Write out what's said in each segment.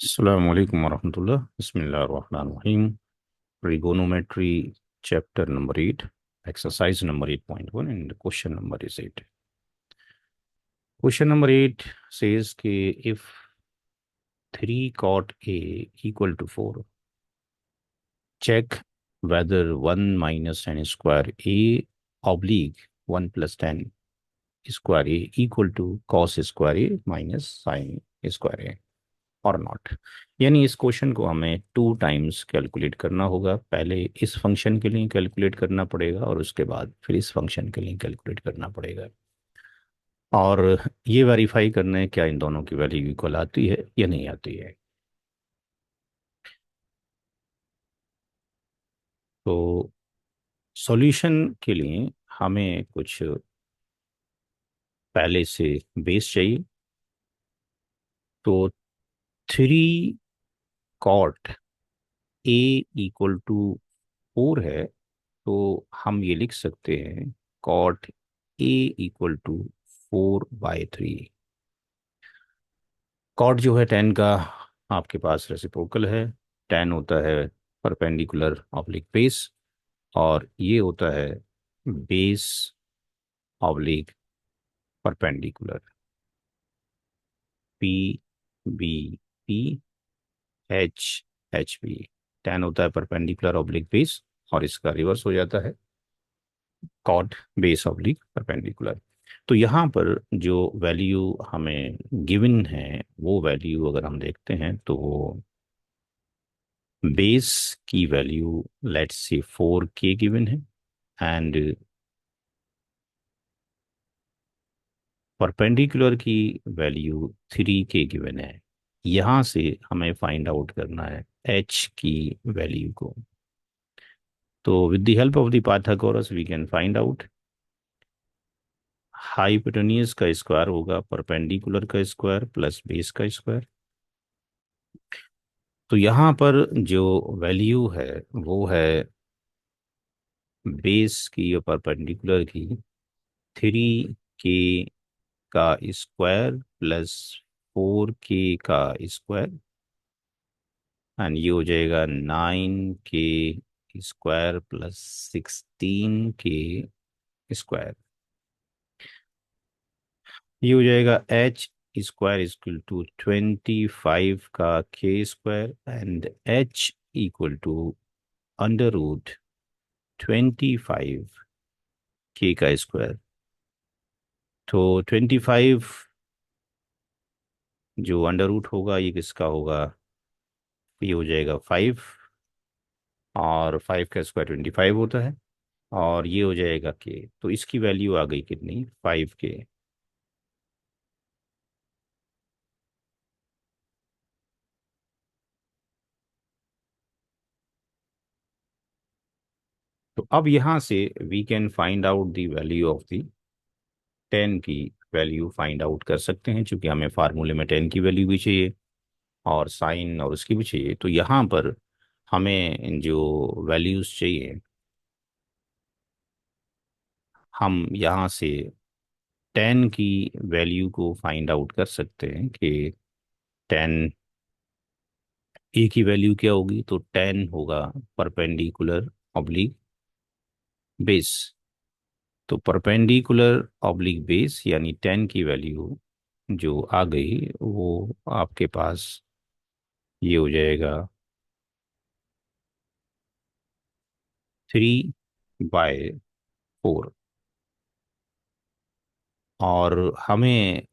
Assalamu alaikum warahmatullah. Bismillah ar-Rahman ar-Rahim. Trigonometry, chapter number 8, exercise number 8.1, and question number is 8. Question number 8 says कि if 3 cot A equal to 4, check whether 1 minus tan square A oblique 1 plus tan square A equal to cos square A minus sin square A. और not. यानी इस question को हमें 2 times calculate करना होगा। पहले इस फंक्शन के लिए कैलकुलेट करना पड़ेगा और उसके बाद फिर इस फंक्शन के लिए कैलकुलेट करना पड़ेगा। और ये वेरीफाई करना है क्या इन दोनों की वैल्यू इक्वल आती है या नहीं आती है। तो सॉल्यूशन के लिए हमें कुछ पहले से बेस चाहिए। तो 3 cot A इक्वल टू 4 है, तो हम ये लिख सकते हैं cot A equal to 4/3। Cot जो है टेन का आपके पास रेसिप्रोकल है। टेन होता है परपेंडिकुलर ऑब्लिक बेस, और ये होता है base oblique perpendicular. P B P H H P. Tan होता है परपेंडिकुलर ऑब्लिक बेस, और इसका रिवर्स हो जाता है कॉट बेस ऑब्लिक परपेंडिकुलर। तो यहाँ पर जो वैल्यू हमें गिवन है वो वैल्यू अगर हम देखते हैं तो वो बेस की value let's say 4K given है, एंड परपेंडिकुलर की वैल्यू 3K गिवन है। यहाँ से हमें फाइंड आउट करना है एच की वैल्यू को। तो with the help of the Pythagoras we can find out hypotenuse का स्क्वायर होगा परपेंडिकुलर का स्क्वायर प्लस बेस का स्क्वायर। तो यहाँ पर जो वैल्यू है वो है बेस की और परपेंडिकुलर की 3K का स्क्वायर प्लस 4K का स्क्वायर, एंड ये हो जाएगा 9K square plus 16K square. ये हो जाएगा एच स्क्वायर इक्वल टू 25 का के square, and H equal to under root 25K का स्क्वायर। तो 25 जो अंडर रूट होगा ये किसका होगा, ये हो जाएगा 5, और 5 का स्क्वायर 25 होता है, और ये हो जाएगा के। तो इसकी वैल्यू आ गई कितनी, 5K। तो अब यहाँ से we can find out the value of the 10 की वैल्यू फाइंड आउट कर सकते हैं, क्योंकि हमें फार्मूले में 10 की वैल्यू भी चाहिए और साइन और उसकी भी चाहिए। तो यहाँ पर हमें जो वैल्यूज चाहिए हम यहाँ से 10 की वैल्यू को फाइंड आउट कर सकते हैं कि 10 ए की वैल्यू क्या होगी। तो 10 होगा परपेंडिकुलर ऑब्लिक बेस। तो परपेंडिकुलर ऑब्लिक बेस यानी 10 की वैल्यू जो आ गई वो आपके पास ये हो जाएगा 3/4। और हमें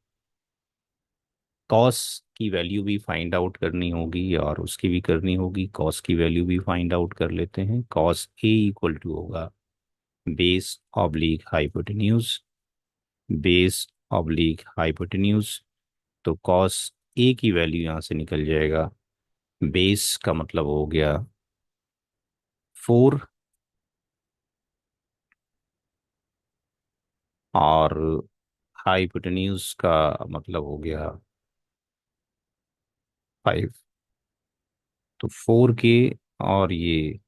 कॉस की वैल्यू भी फाइंड आउट करनी होगी और उसकी भी करनी होगी। कॉस की वैल्यू भी फाइंड आउट कर लेते हैं। कॉस ए इक्वल टू होगा base oblique hypotenuse, base oblique hypotenuse. तो कॉस ए की वैल्यू यहाँ से निकल जाएगा, बेस का मतलब हो गया 4, और हाइपोटेन्यूज का मतलब हो गया 5। तो 4K, और ये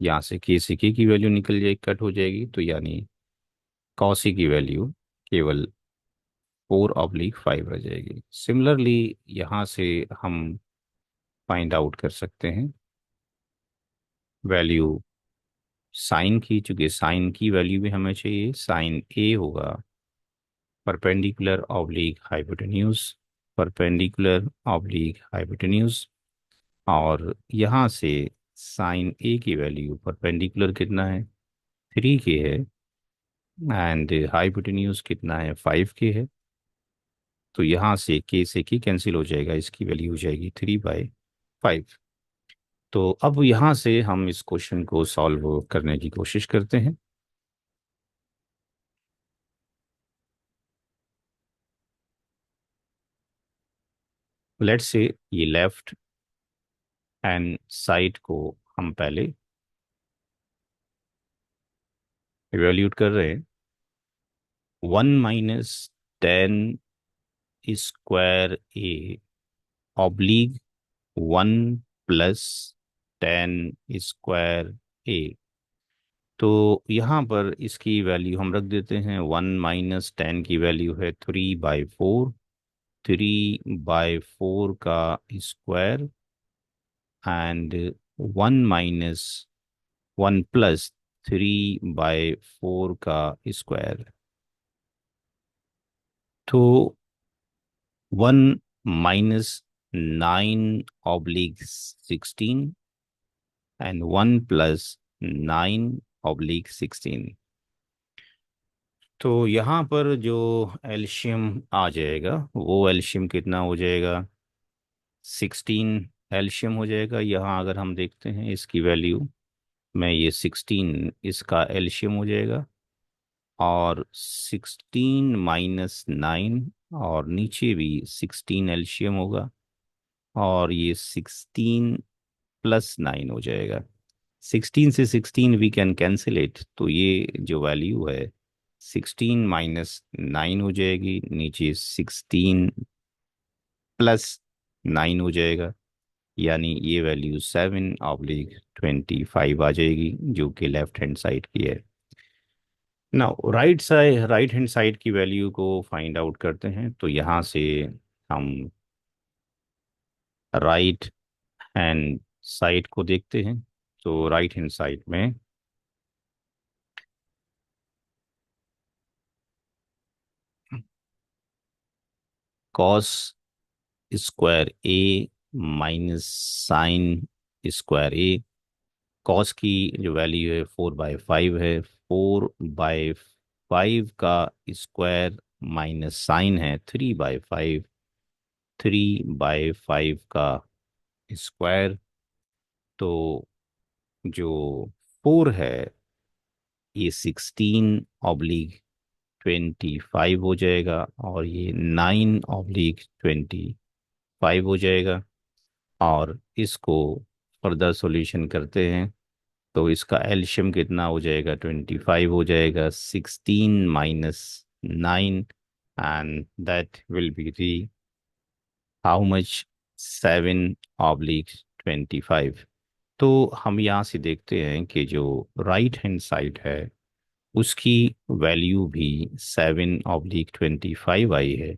यहाँ से के की वैल्यू निकल जाएगी, कट हो जाएगी, तो यानी कॉसी की वैल्यू केवल 4/5 रह जाएगी। सिमिलरली यहाँ से हम फाइंड आउट कर सकते हैं वैल्यू साइन की, चूंकि साइन की वैल्यू भी हमें चाहिए। साइन ए होगा perpendicular oblique hypotenuse, perpendicular oblique hypotenuse. और यहाँ से साइन ए की वैल्यू परपेंडिकुलर कितना है, 3 के है, एंड हाइपोटेन्यूज कितना है, 5 के है। तो यहाँ से के से के कैंसिल हो जाएगा, इसकी वैल्यू हो जाएगी 3/5। तो अब यहाँ से हम इस क्वेश्चन को सॉल्व करने की कोशिश करते हैं। लेट्स से ये लेफ्ट हैंड साइड को हम पहले इवेल्यूट कर रहे हैं। 1 - 10 स्क्वायर ए ऑब्लिक 1 + 10 स्क्वायर ए। तो यहाँ पर इसकी वैल्यू हम रख देते हैं। 1 - 10 की वैल्यू है 3/4, 3/4 का स्क्वायर, एंड 1 - 1 + 3/4 का स्क्वायर। तो 1 - 9/16 एंड 1 + 9/16। तो यहाँ पर जो एल्शियम आ जाएगा वो एल्शियम कितना हो जाएगा, 16 एल्शियम हो जाएगा। यहाँ अगर हम देखते हैं इसकी वैल्यू में, ये 16 इसका एल्शियम हो जाएगा, और 16 - 9, और नीचे भी 16 एल्शियम होगा, और ये 16 + 9 हो जाएगा। 16 से 16 वी कैन कैंसिल इट, तो ये जो वैल्यू है 16 - 9 हो जाएगी, नीचे 16 + 9 हो जाएगा, यानी ये वैल्यू 7/25 आ जाएगी, जो कि लेफ्ट हैंड साइड की है। नाउ राइट हैंड साइड की वैल्यू को फाइंड आउट करते हैं। तो यहाँ से हम राइट हैंड साइड को देखते हैं। तो राइट हैंड साइड में cos square A minus sine square A. Cos की जो वैल्यू है 4/5 है, 4/5 का स्क्वायर माइनस साइन है 3/5, 3/5 का स्क्वायर। तो जो 4 है ये 16/25 हो जाएगा, और ये 9/25 हो जाएगा। और इसको फर्दर सॉल्यूशन करते हैं तो इसका एल्शियम कितना हो जाएगा, 25 हो जाएगा, 16 - 9, and that will be the how much, 7/25। तो हम यहाँ से देखते हैं कि जो राइट हैंड साइड है उसकी वैल्यू भी 7/25 आई है,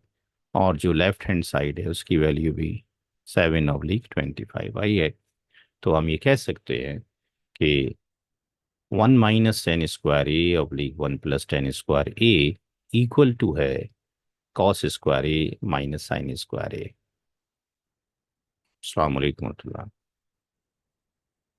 और जो लेफ्ट हैंड साइड है उसकी वैल्यू भी 7/25 आई है। तो हम ये कह सकते हैं कि 1 - 10 square A oblique 1 + 10 square A equal to है cos square A minus sine square A. अस्सलाम वालेकुम।